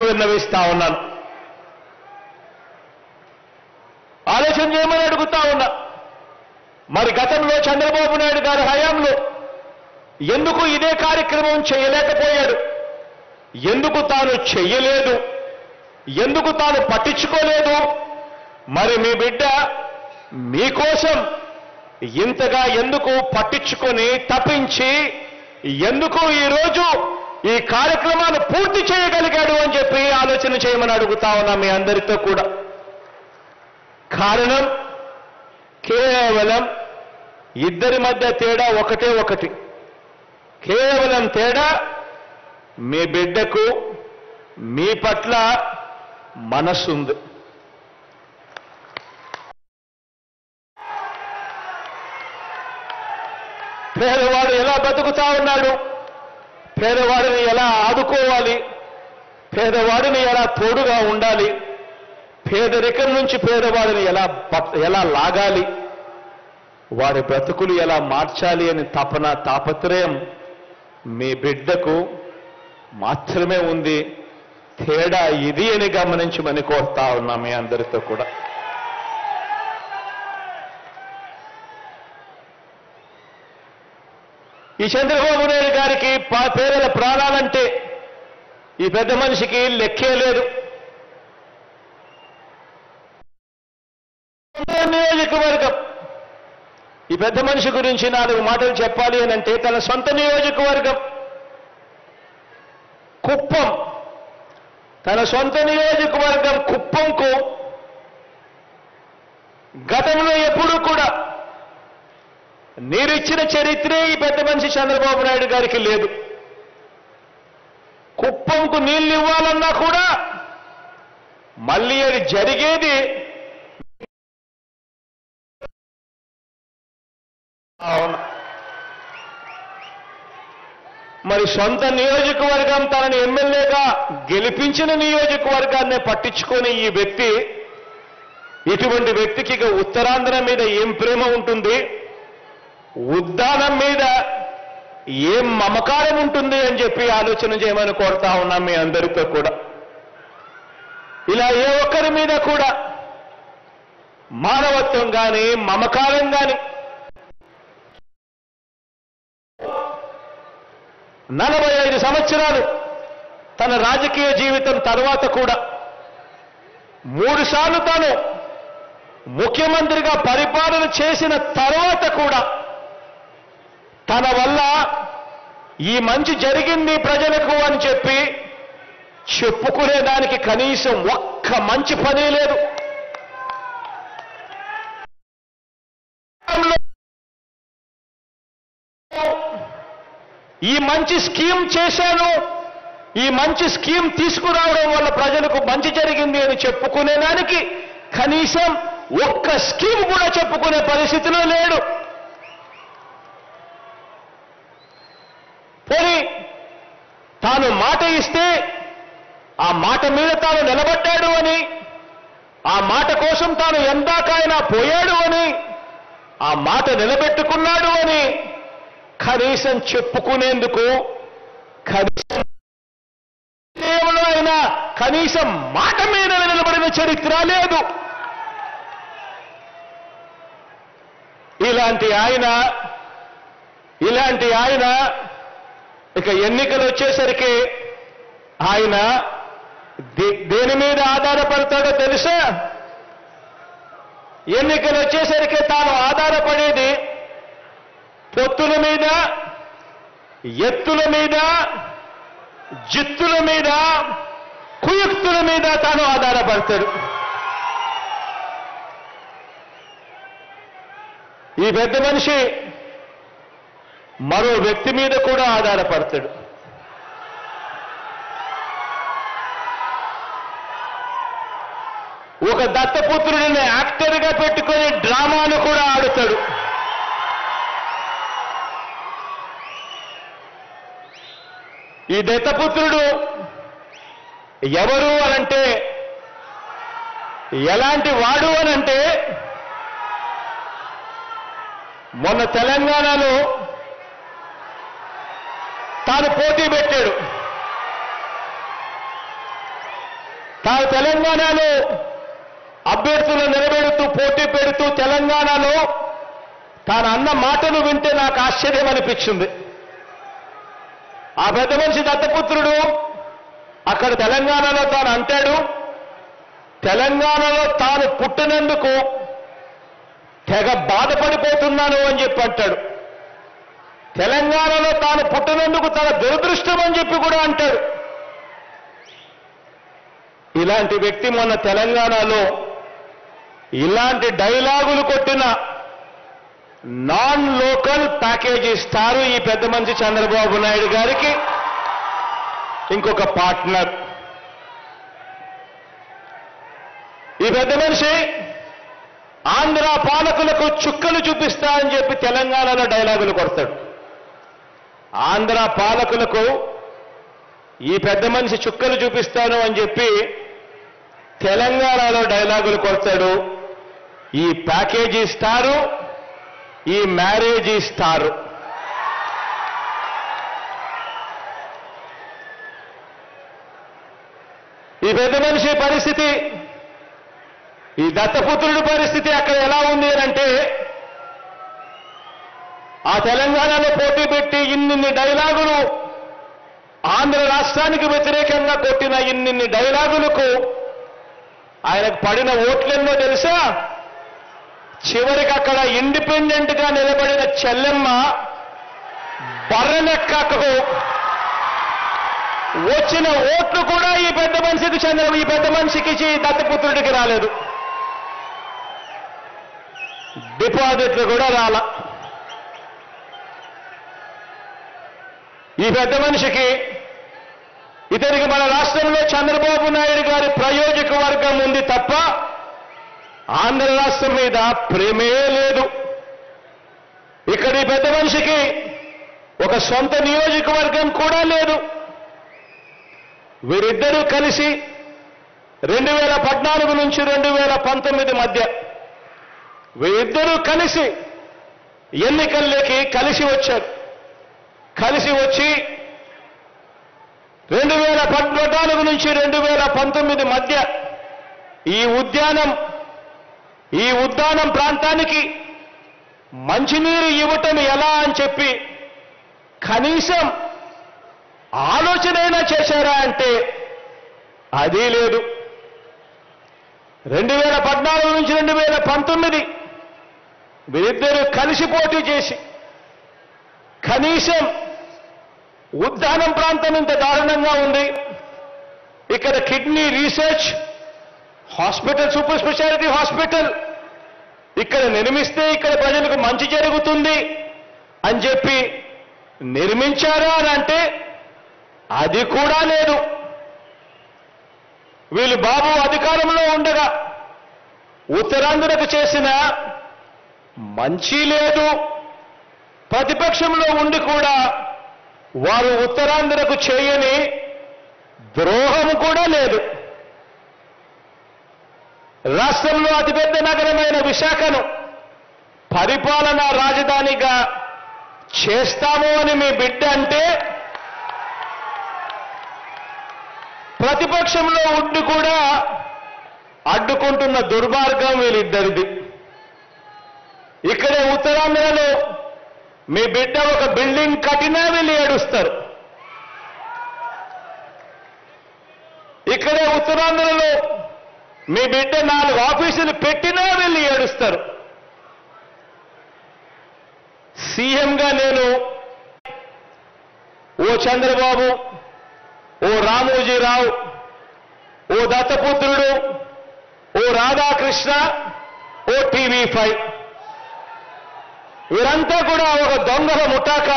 విన్నవిస్తా ఉన్నాను. ఆలోచన చేయమని అడుగుతా ఉన్నా. మరి గతంలో చంద్రబాబు నాయుడు గారి హయాంలో ఎందుకు ఇదే కార్యక్రమం చేయలేకపోయాడు? ఎందుకు తాను చెయ్యలేదు? ఎందుకు తాను పట్టించుకోలేదు? మరి మీ బిడ్డ మీకోసం ఇంతగా ఎందుకు పట్టించుకొని తప్పించి ఎందుకు ఈరోజు ఈ కార్యక్రమాన్ని పూర్తి చేయగలిగాడు అని చెప్పి ఆలోచన చేయమని అడుగుతా ఉన్నా మీ అందరితో కూడా. కారణం కేవలం ఇద్దరి మధ్య తేడా ఒకటే ఒకటి. కేవలం తేడా మీ బిడ్డకు మీ పట్ల మనసుంది. పేదవాడు ఎలా బతుకుతా ఉన్నాడు, పేదవాడిని ఎలా ఆదుకోవాలి, పేదవాడిని ఎలా తోడుగా ఉండాలి, పేదరికం నుంచి పేదవాడిని ఎలా లాగాలి, వాడి బ్రతుకులు ఎలా మార్చాలి అని తపన తాపత్రయం మీ బిడ్డకు మాత్రమే ఉంది. తేడా ఇది అని గమనించమని కోరుతా ఉన్నా మీ అందరితో కూడా. ఈ చంద్రబాబు నాయుడు గారికి పేదల ప్రాణాలంటే ఈ పెద్ద మనిషికి లెక్కే లేదు. నియోజకవర్గం, ఈ పెద్ద మనిషి గురించి 4 మాటలు చెప్పాలి అని అంటే తన సొంత నియోజకవర్గం కుప్పం, తన సొంత నియోజకవర్గం కుప్పంకు గతంలో ఎప్పుడూ కూడా నీరిచ్చిన చరిత్రే ఈ పెద్ద మనిషి చంద్రబాబు నాయుడు గారికి లేదు. కుప్పంకు నీళ్లు ఇవ్వాలన్నా కూడా మళ్ళీ అది జరిగేది మరి సొంత నియోజకవర్గం తనని ఎమ్మెల్యేగా గెలిపించిన నియోజకవర్గాన్ని పట్టించుకొని ఈ వ్యక్తి, ఇటువంటి వ్యక్తికి ఇక ఉత్తరాంధ్ర మీద ఏం ప్రేమ ఉంటుంది, ఉద్దానం మీద ఏం మమకారం ఉంటుంది అని చెప్పి ఆలోచన చేయమని కోరుతా ఉన్నాం మీ అందరితో కూడా. ఇలా ఏ ఒక్కరి మీద కూడా మానవత్వం కానీ మమకారం కానీ 45 సంవత్సరాలు తన రాజకీయ జీవితం తర్వాత కూడా 3 సార్లు తాను ముఖ్యమంత్రిగా పరిపాలన చేసిన తర్వాత కూడా తన వల్ల ఈ మంచి జరిగింది ప్రజలకు అని చెప్పి చెప్పుకునేదానికి కనీసం ఒక్క మంచి పని లేదు. ఈ మంచి స్కీమ్ చేశాను, ఈ మంచి స్కీమ్ తీసుకురావడం వల్ల ప్రజలకు మంచి జరిగింది అని చెప్పుకునేదానికి కనీసం ఒక్క స్కీమ్ కూడా చెప్పుకునే పరిస్థితిలో లేడు. పోనీ తాను మాట ఇస్తే ఆ మాట మీద తాను నిలబడ్డాడు అని, ఆ మాట కోసం తాను ఎందాకైనా పోయాడు అని, ఆ మాట నిలబెట్టుకున్నాడు అని కనీసం చెప్పుకునేందుకు కనీసం అయినా కనీసం మాట మీద నిలబడిన చరిత్ర లేదు. ఇలాంటి ఆయన ఇక ఎన్నికలు వచ్చేసరికి ఆయన దేని మీద ఆధారపడతాడో తెలుసా? ఎన్నికలు వచ్చేసరికి తాను ఆధారపడేది పొత్తుల మీద, ఎత్తుల మీద, జిత్తుల మీద, కుయుక్తుల మీద తాను ఆధారపడతాడు. ఈ పెద్ద మనిషి మరో వ్యక్తి మీద కూడా ఆధారపడతాడు. ఒక దత్తపుత్రుడిని యాక్టర్గా పెట్టుకొని డ్రామాను కూడా ఆడుతాడు. ఈ దత్తపుత్రుడు ఎవరు అనంటే, ఎలాంటి వాడు అనంటే, మొన్న తెలంగాణలో తాను పోటీ పెట్టాడు. తాను తెలంగాణలో అభ్యర్థులను నిలబెడుతూ పోటీ పెడుతూ తెలంగాణలో తాను అన్న మాటలు వింటే నాకు ఆశ్చర్యం అనిపించింది. ఆ పెద్ద మనిషి దత్తపుత్రుడు అక్కడ తెలంగాణలో తాను అంటాడు, తెలంగాణలో తాను పుట్టినందుకు తెగ బాధపడిపోతున్నాను అని చెప్పి అంటాడు. తెలంగాణలో తాను పుట్టినందుకు తన దురదృష్టం అని చెప్పి కూడా అంటాడు. ఇలాంటి వ్యక్తి మొన్న తెలంగాణలో ఇలాంటి డైలాగులు కొట్టిన నాన్ లోకల్ ప్యాకేజ్ ఇస్తారు ఈ పెద్ద మనిషి చంద్రబాబు నాయుడు గారికి ఇంకొక పార్ట్నర్. ఈ పెద్ద మనిషి ఆంధ్ర పాలకులకు చుక్కలు చూపిస్తా అని చెప్పి తెలంగాణలో డైలాగులు కొడతాడు. ఆంధ్ర పాలకులకు ఈ పెద్ద మనిషి చుక్కలు చూపిస్తాను అని చెప్పి తెలంగాణలో డైలాగులు కొడతాడు. ఈ ప్యాకేజీ ఇస్తారు, ఈ మ్యారేజ్ ఇస్తారు. ఈ పెద్ద మనిషి పరిస్థితి, ఈ దత్తపుత్రుడి పరిస్థితి అక్కడ ఎలా ఉంది అంటే, ఆ తెలంగాణలో పోటీ పెట్టి ఇన్నిన్ని డైలాగులు ఆంధ్ర రాష్ట్రానికి వ్యతిరేకంగా కొట్టిన ఇన్నిన్ని డైలాగులకు ఆయనకు పడిన ఓట్లెన్నో తెలుసా? చివరికి అక్కడ ఇండిపెండెంట్ గా నిలబడిన చెల్లెమ్మ బర్రెలెక్కకు వచ్చిన ఓట్లు కూడా ఈ పెద్ద మనిషికి దత్తపుత్రుడికి రాలేదు. డిపాజిట్లు కూడా రాలా. ఈ పెద్ద మనిషికి ఇతనికి మన రాష్ట్రంలో చంద్రబాబు నాయుడు గారి ప్రయోజక వర్గం ఉంది తప్ప ఆంధ్ర రాష్ట్రం మీద ప్రేమే లేదు. ఇక్కడ ఈ పెద్ద మనిషికి ఒక సొంత నియోజకవర్గం కూడా లేదు. వీరిద్దరూ కలిసి 2014 నుంచి 2019 మధ్య వీరిద్దరూ కలిసి ఎన్నికల్లోకి కలిసి వచ్చారు. కలిసి వచ్చి 2014 నుంచి 2019 మధ్య ఈ ఉద్యానం ప్రాంతానికి మంచినీరు ఇవ్వటం ఎలా అని చెప్పి కనీసం ఆలోచనైనా చేశారా అంటే అది లేదు. 2014 నుంచి 2019 వీరిద్దరూ కలిసి పోటీ చేసి కనీసం ఉద్యానం ప్రాంతం ఇంత దారుణంగా ఉంది, ఇక్కడ kidney research hospital, super speciality hospital ఇక్కడ నిర్మిస్తే ఇక్కడ ప్రజలకు మంచి జరుగుతుంది అని చెప్పి నిర్మించారా అని అంటే అది కూడా లేదు. వీళ్ళు బాబు అధికారంలో ఉండగా ఉత్తరాంధ్రకు చేసిన మంచి లేదు, ప్రతిపక్షంలో ఉండి కూడా వారు ఉత్తరాంధ్రకు చేయని ద్రోహం కూడా లేదు. రాష్ట్రంలో అతిపెద్ద నగరమైన విశాఖను పరిపాలనా రాజధానిగా చేస్తాము అని మీ బిడ్డ అంటే ప్రతిపక్షంలో ఉండి కూడా అడ్డుకుంటున్న దుర్మార్గం వీళ్ళిద్దరిది. ఇక్కడే ఉత్తరాంధ్రలో మీ బిడ్డ ఒక బిల్డింగ్ కట్టినా వీళ్ళు ఏడుస్తారు. ఇక్కడే ఉత్తరాంధ్రలో మీ బిడ్డ 4 ఆఫీసులు పెట్టినా వీళ్ళు ఏడుస్తారు. సీఎంగా నేను ఓ చంద్రబాబు, ఓ రామోజీరావు, ఓ దత్తపుత్రుడు, ఓ రాధాకృష్ణ, ఓ టీవీ5 వీరంతా కూడా ఒక దొంగల ముఠాక